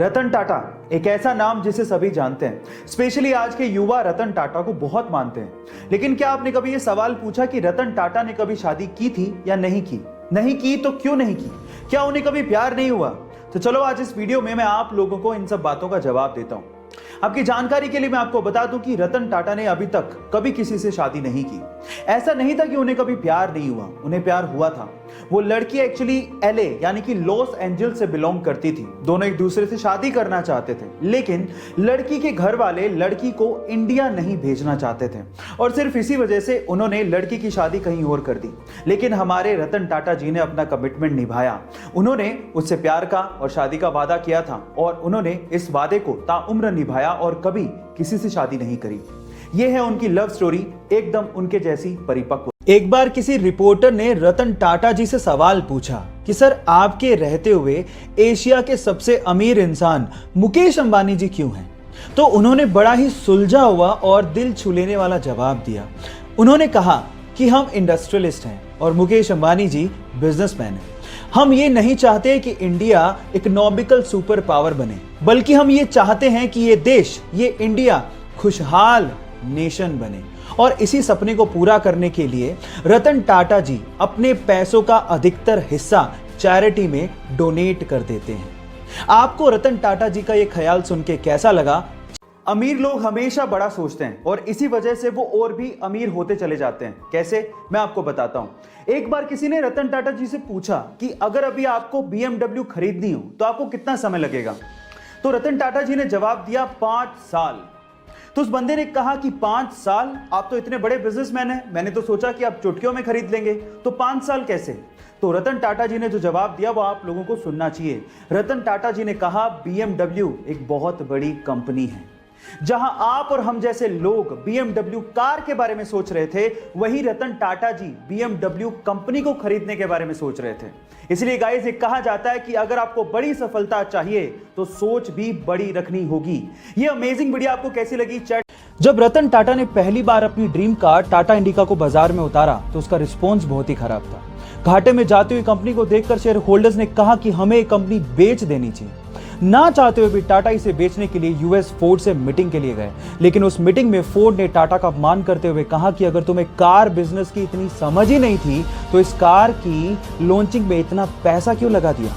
रतन टाटा एक ऐसा नाम जिसे सभी जानते हैं। स्पेशली आज के युवा रतन टाटा को बहुत मानते हैं। लेकिन क्या आपने कभी यह सवाल पूछा कि रतन टाटा ने कभी शादी की थी या नहीं की? नहीं की तो क्यों नहीं की? क्या उन्हें कभी प्यार नहीं हुआ? तो चलो आज इस वीडियो में मैं आप लोगों को इन सब बातों का जवाब देता हूं। आपकी जानकारी के लिए मैं आपको बता दूं कि रतन टाटा ने अभी तक कभी किसी से शादी नहीं की। ऐसा नहीं था कि उन्हें कभी प्यार नहीं हुआ, उन्हें प्यार हुआ था। वो लड़की एक्चुअली एलए यानी कि लॉस एंजल्स से बिलोंग करती थी। दोनों एक दूसरे से शादी करना चाहते थे, लेकिन लड़की के घर वाले लड़की को इंडिया नहीं भेजना चाहते थे और सिर्फ इसी वजह से उन्होंने लड़की की शादी कहीं और कर दी। लेकिन हमारे रतन टाटा जी ने अपना कमिटमेंट निभाया। उन्होंने उससे प्यार का और शादी का वादा किया था और उन्होंने इस वादे को ताउम्र निभाया और कभी किसी से शादी नहीं करी। यह है उनकी लव स्टोरी, एकदम उनके जैसी परिपक्व। एक बार किसी रिपोर्टर ने रतन टाटा जी से सवाल पूछा कि सर, आपके रहते हुए एशिया के सबसे अमीर इंसान मुकेश अंबानी जी क्यों हैं? तो उन्होंने बड़ा ही सुलझा हुआ और दिल छू लेने वाला जवाब दिया। उन्होंने कहा कि हम इंडस्ट्रियलिस्ट हैं और मुकेश अंबानी जी बिजनेसमैन हैं। हम ये नहीं चाहते कि इंडिया इकोनॉमिकल सुपर पावर बने, बल्कि हम ये चाहते हैं कि ये देश, ये इंडिया खुशहाल नेशन बने। और इसी सपने को पूरा करने के लिए रतन टाटा जी अपने पैसों का अधिकतर हिस्सा चैरिटी में डोनेट कर देते हैं। आपको रतन टाटा जी का ये ख्याल सुन के कैसा लगा? अमीर लोग हमेशा बड़ा सोचते हैं और इसी वजह से वो और भी अमीर होते चले जाते हैं। कैसे? मैं आपको बताता हूं। एक बार किसी ने रतन टाटा जी से पूछा कि अगर अभी आपको BMW खरीदनी हो तो आपको कितना समय लगेगा? तो रतन टाटा जी ने जवाब दिया 5 साल। तो उस बंदे ने कहा कि 5 साल? आप तो इतने बड़े बिजनेसमैन हैं, मैंने तो सोचा कि आप चुटकियों में खरीद लेंगे, तो 5 साल कैसे? तो रतन टाटा जी ने जो जवाब दिया वो आप लोगों को सुनना चाहिए। रतन टाटा जी ने कहा BMW एक बहुत बड़ी कंपनी है। जहां आप और हम जैसे लोग BMW कार के बारे में सोच रहे थे, वही रतन टाटा जी BMW कंपनी को खरीदने के बारे में सोच रहे थे। इसलिए गाइस, ये कहा जाता है कि अगर आपको बड़ी सफलता चाहिए तो सोच भी बड़ी रखनी होगी। ये अमेजिंग वीडियो आपको कैसी लगी? जब रतन टाटा ने पहली बार अपनी ड्रीम कार टाटा इंडिका को बाजार में उतारा तो उसका रिस्पॉन्स बहुत ही खराब था। घाटे में जाती हुई कंपनी को देखकर शेयर होल्डर्स ने कहा कि हमें ये कंपनी बेच देनी चाहिए। ना चाहते हुए भी टाटा इसे बेचने के लिए यूएस फोर्ड से मीटिंग के लिए गए, लेकिन उस मीटिंग में फोर्ड ने टाटा का अपमान करते हुए कहा कि अगर तुम्हें कार बिजनेस की इतनी समझ ही नहीं थी तो इस कार की लॉन्चिंग में इतना पैसा क्यों लगा दिया?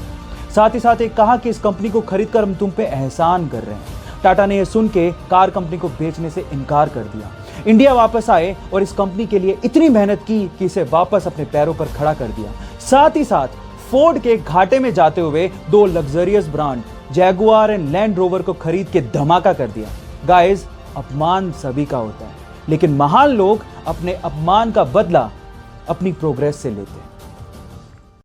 साथ ही साथ एक कहा कि इस कंपनी को खरीदकर हम तुम पे एहसान कर रहे हैं। टाटा ने यह सुन के कार कंपनी को बेचने से इनकार कर दिया। इंडिया वापस आए और इस कंपनी के लिए इतनी मेहनत की कि इसे वापस अपने पैरों पर खड़ा कर दिया। साथ ही साथ फोर्ड के घाटे में जाते हुए 2 luxurious brand Jaguar and land rover को खरीद के धमाका कर दिया। गाइस, अपमान सभी का होता है, लेकिन महान लोग अपने अपमान का बदला अपनी प्रोग्रेस से लेते हैं।